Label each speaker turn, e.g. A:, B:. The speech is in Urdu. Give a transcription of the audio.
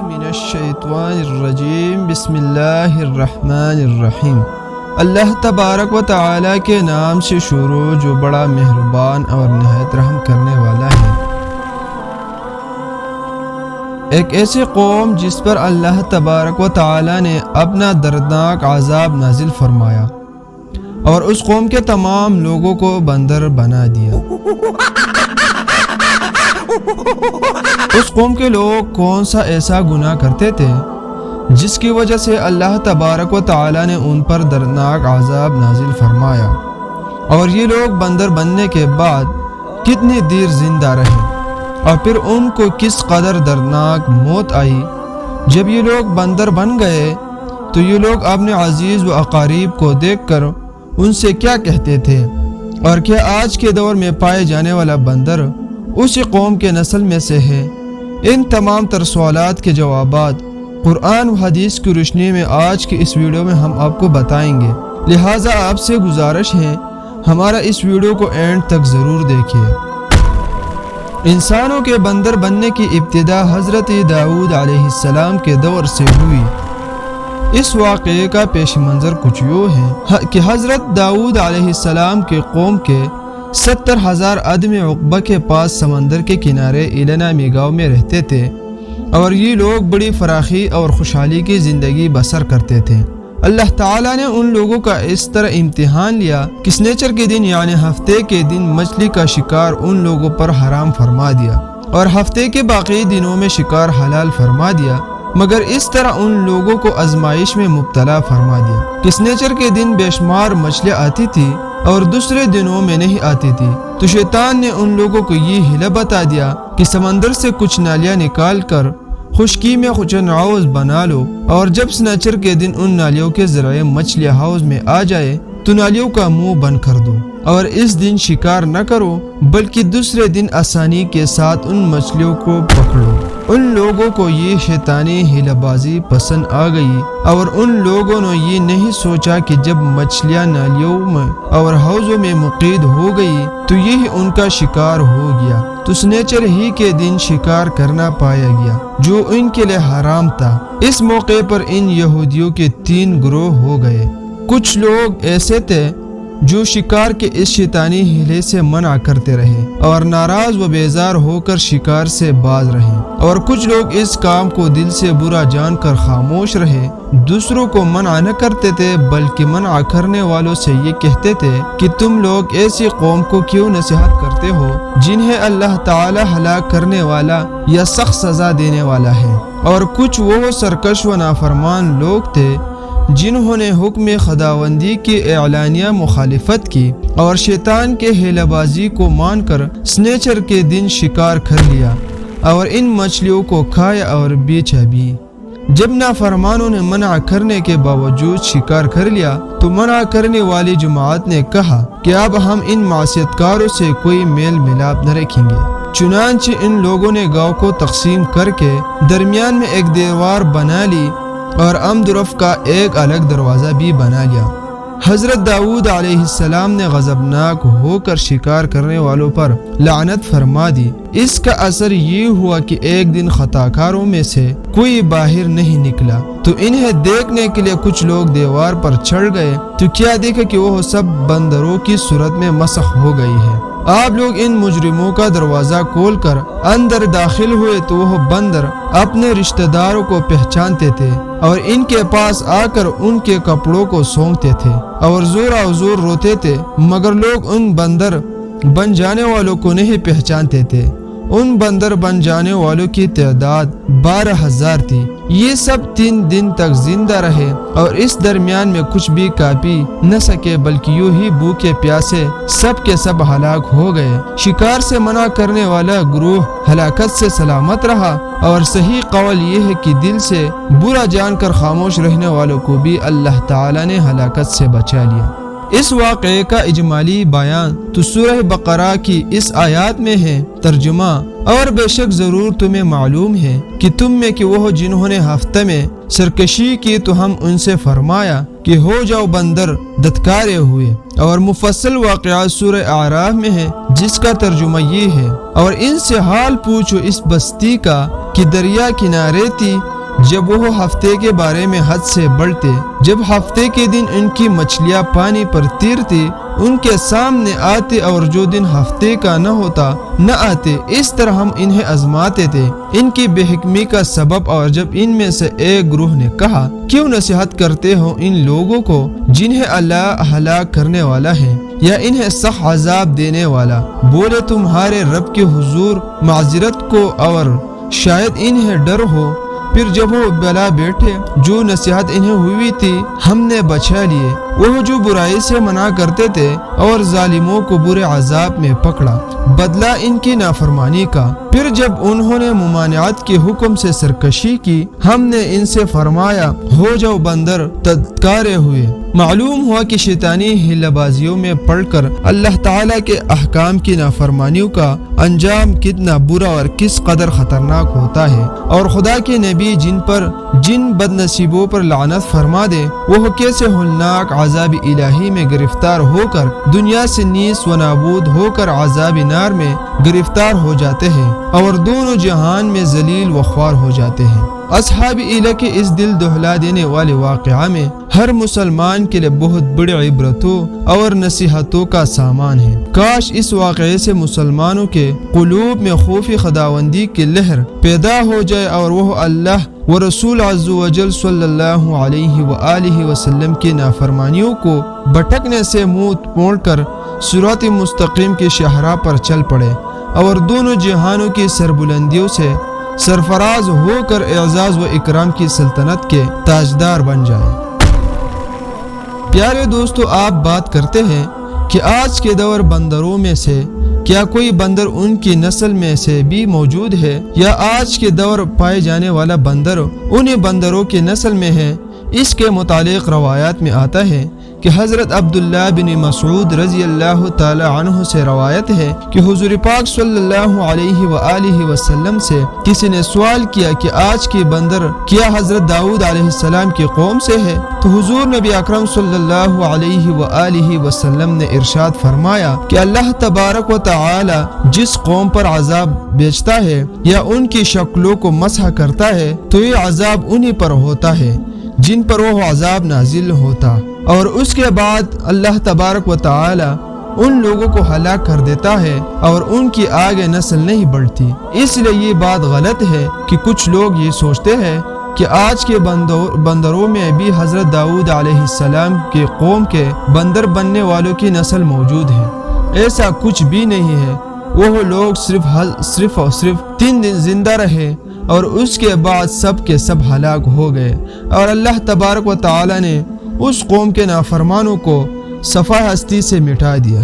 A: من الشیطان الرجیم بسم اللہ الرحمن الرحیم۔ اللہ تبارک و تعالی کے نام سے شروع جو بڑا مہربان اور نہایت رحم کرنے والا ہے۔ ایک ایسی قوم جس پر اللہ تبارک و تعالی نے اپنا دردناک عذاب نازل فرمایا اور اس قوم کے تمام لوگوں کو بندر بنا دیا۔ اس قوم کے لوگ کون سا ایسا گناہ کرتے تھے جس کی وجہ سے اللہ تبارک و تعالی نے ان پر دردناک عذاب نازل فرمایا، اور یہ لوگ بندر بننے کے بعد کتنی دیر زندہ رہے، اور پھر ان کو کس قدر دردناک موت آئی۔ جب یہ لوگ بندر بن گئے تو یہ لوگ اپنے عزیز و اقارب کو دیکھ کر ان سے کیا کہتے تھے، اور کیا آج کے دور میں پائے جانے والا بندر اسی قوم کے نسل میں سے ہے؟ ان تمام تر سوالات کے جوابات قرآن و حدیث کی روشنی میں آج کی اس ویڈیو میں ہم آپ کو بتائیں گے، لہٰذا آپ سے گزارش ہے ہمارا اس ویڈیو کو اینڈ تک ضرور دیکھیے۔ انسانوں کے بندر بننے کی ابتدا حضرت داؤد علیہ السلام کے دور سے ہوئی۔ اس واقعے کا پیش منظر کچھ یوں ہے کہ حضرت داؤد علیہ السلام کے قوم کے 70,000 آدمی عقبہ کے پاس سمندر کے کنارے ایلا نامی گاؤں میں رہتے تھے، اور یہ لوگ بڑی فراخی اور خوشحالی کی زندگی بسر کرتے تھے۔ اللہ تعالیٰ نے ان لوگوں کا اس طرح امتحان لیا کہ سنیچر کے دن یعنی ہفتے کے دن مچھلی کا شکار ان لوگوں پر حرام فرما دیا، اور ہفتے کے باقی دنوں میں شکار حلال فرما دیا، مگر اس طرح ان لوگوں کو آزمائش میں مبتلا فرما دیا کہ سنیچر کے دن بے شمار مچھلیاں آتی تھی اور دوسرے دنوں میں نہیں آتی تھی۔ تو شیطان نے ان لوگوں کو یہ حیلہ بتا دیا کہ سمندر سے کچھ نالیاں نکال کر خشکی میں کچن ہاؤس بنا لو، اور جب سنیچر کے دن ان نالیوں کے ذریعے مچھلیاں ہاؤس میں آ جائے تو نالیوں کا منہ بند کر دو، اور اس دن شکار نہ کرو بلکہ دوسرے دن آسانی کے ساتھ ان مچھلیوں کو پکڑو۔ ان لوگوں کو یہ شیطانی ہیلہ بازی پسند آ گئی، اور ان لوگوں نے یہ نہیں سوچا کہ جب مچھلیاں نالیوں میں اور حوضوں میں مقید ہو گئی تو یہی ان کا شکار ہو گیا، تو سنیچر ہی کے دن شکار کرنا پایا گیا جو ان کے لیے حرام تھا۔ اس موقع پر ان یہودیوں کے 3 گروہ ہو گئے۔ کچھ لوگ ایسے تھے جو شکار کے اس شیطانی ہیلے سے منع کرتے رہے اور ناراض و بیزار ہو کر شکار سے باز رہے، اور کچھ لوگ اس کام کو دل سے برا جان کر خاموش رہے، دوسروں کو منع نہ کرتے تھے بلکہ منع کرنے والوں سے یہ کہتے تھے کہ تم لوگ ایسی قوم کو کیوں نصیحت کرتے ہو جنہیں اللہ تعالی ہلاک کرنے والا یا سخت سزا دینے والا ہے۔ اور کچھ وہ سرکش و نافرمان لوگ تھے جنہوں نے حکم خداوندی کی اعلانیہ مخالفت کی اور شیطان کے ہیلہ بازی کو مان کر سنیچر کے دن شکار کر لیا اور ان مچھلیوں کو کھایا اور بیچا بھی۔ جب نافرمانوں نے منع کرنے کے باوجود شکار کر لیا تو منع کرنے والی جماعت نے کہا کہ اب ہم ان معصیت کاروں سے کوئی میل ملاپ نہ رکھیں گے۔ چنانچہ ان لوگوں نے گاؤں کو تقسیم کر کے درمیان میں ایک دیوار بنا لی اور آمد و رفت کا ایک الگ دروازہ بھی بنا لیا۔ حضرت داؤد علیہ السلام نے غضبناک ہو کر شکار کرنے والوں پر لعنت فرما دی۔ اس کا اثر یہ ہوا کہ ایک دن خطاکاروں میں سے کوئی باہر نہیں نکلا، تو انہیں دیکھنے کے لیے کچھ لوگ دیوار پر چڑھ گئے تو کیا دیکھا کہ وہ سب بندروں کی صورت میں مسخ ہو گئی ہے۔ آپ لوگ ان مجرموں کا دروازہ کھول کر اندر داخل ہوئے تو وہ بندر اپنے رشتہ داروں کو پہچانتے تھے اور ان کے پاس آ کر ان کے کپڑوں کو سونگتے تھے اور زورا زور روتے تھے، مگر لوگ ان بندر بن جانے والوں کو نہیں پہچانتے تھے۔ ان بندر بن جانے والوں کی تعداد 12,000 تھی۔ یہ سب 3 دن تک زندہ رہے اور اس درمیان میں کچھ بھی کھا پی نہ سکے بلکہ یوں ہی بھوکے پیاسے سب کے سب ہلاک ہو گئے۔ شکار سے منع کرنے والا گروہ ہلاکت سے سلامت رہا، اور صحیح قول یہ ہے کہ دل سے برا جان کر خاموش رہنے والوں کو بھی اللہ تعالی نے ہلاکت سے بچا لیا۔ اس واقعے کا اجمالی بیان تو سورہ بقرہ کی اس آیات میں ہے۔ ترجمہ: اور بے شک ضرور تمہیں معلوم ہے کہ تم میں کہ وہ جنہوں نے ہفتہ میں سرکشی کی تو ہم ان سے فرمایا کہ ہو جاؤ بندر دتکارے ہوئے، اور مفصل واقعات سورہ اعراف میں ہے جس کا ترجمہ یہ ہے، اور ان سے حال پوچھو اس بستی کا کہ دریا کنارے تھی جب وہ ہفتے کے بارے میں حد سے بڑھتے، جب ہفتے کے دن ان کی مچھلیاں پانی پر تیرتی ان کے سامنے آتے، اور جو دن ہفتے کا نہ ہوتا نہ آتے، اس طرح ہم انہیں آزماتے تھے ان کی بے حکمی کا سبب۔ اور جب ان میں سے ایک گروہ نے کہا، کیوں نصیحت کرتے ہو ان لوگوں کو جنہیں اللہ ہلاک کرنے والا ہے یا انہیں سخت عذاب دینے والا؟ بولے تمہارے رب کے حضور معذرت کو اور شاید انہیں ڈر ہو۔ پھر جب وہ بلا بیٹھے جو نصیحت انہیں ہوئی تھی ہم نے بچا لیے، وہ جو برائی سے منع کرتے تھے، اور ظالموں کو برے عذاب میں پکڑا بدلہ ان کی نافرمانی کا۔ پھر جب انہوں نے ممانعت کے حکم سے سرکشی کی ہم نے ان سے فرمایا، ہو جاؤ بندر تدکارے ہوئے۔ معلوم ہوا کہ شیطانی ہیلہ بازیوں میں پڑ کر اللہ تعالیٰ کے احکام کی نافرمانیوں کا انجام کتنا برا اور کس قدر خطرناک ہوتا ہے، اور خدا کے نبی جن بد نصیبوں پر لعنت فرما دے وہ کیسے ہولناک عذاب الہی میں گرفتار ہو کر دنیا سے نیس و نابود ہو کر عذاب نار میں گرفتار ہو جاتے ہیں، اور دونوں جہان میں ذلیل و خوار ہو جاتے ہیں۔ اصحاب ایلہ کے اس دل دہلا دینے والے واقعہ میں ہر مسلمان کے لیے بہت بڑی عبرتوں اور نصیحتوں کا سامان ہے۔ کاش اس واقعے سے مسلمانوں کے قلوب میں خوف خداوندی کی لہر پیدا ہو جائے، اور وہ اللہ و رسول عز و جل صلی اللہ علیہ وآلہ وسلم کی نافرمانیوں کو بھٹکنے سے منہ موڑ کر صراط مستقیم کی شاہراہ پر چل پڑے، اور دونوں جہانوں کی سربلندیوں سے سرفراز ہو کر اعزاز و اکرام کی سلطنت کے تاجدار بن جائے۔ پیارے دوستو، آپ بات کرتے ہیں کہ آج کے دور بندروں میں سے کیا کوئی بندر ان کی نسل میں سے بھی موجود ہے، یا آج کے دور پائے جانے والا بندر انہیں بندروں کی نسل میں ہے؟ اس کے متعلق روایات میں آتا ہے کہ حضرت عبداللہ بن مسعود رضی اللہ تعالی عنہ سے روایت ہے کہ حضور پاک صلی اللہ علیہ وآلہ وسلم سے کسی نے سوال کیا کہ آج کے بندر کیا حضرت داؤد علیہ السلام کی قوم سے ہے؟ تو حضور نبی اکرم صلی اللہ علیہ وآلہ وسلم نے ارشاد فرمایا کہ اللہ تبارک و تعالی جس قوم پر عذاب بیچتا ہے یا ان کی شکلوں کو مسح کرتا ہے تو یہ عذاب انہی پر ہوتا ہے جن پر وہ عذاب نازل ہوتا، اور اس کے بعد اللہ تبارک و تعالی ان لوگوں کو ہلاک کر دیتا ہے اور ان کی آگے نسل نہیں بڑھتی۔ اس لیے یہ بات غلط ہے کہ کچھ لوگ یہ سوچتے ہیں کہ آج کے بندروں میں بھی حضرت داؤد علیہ السلام کے قوم کے بندر بننے والوں کی نسل موجود ہے۔ ایسا کچھ بھی نہیں ہے۔ وہ لوگ صرف 3 دن زندہ رہے اور اس کے بعد سب کے سب ہلاک ہو گئے، اور اللہ تبارک و تعالی نے اس قوم کے نافرمانوں کو صفحہ ہستی سے مٹا دیا۔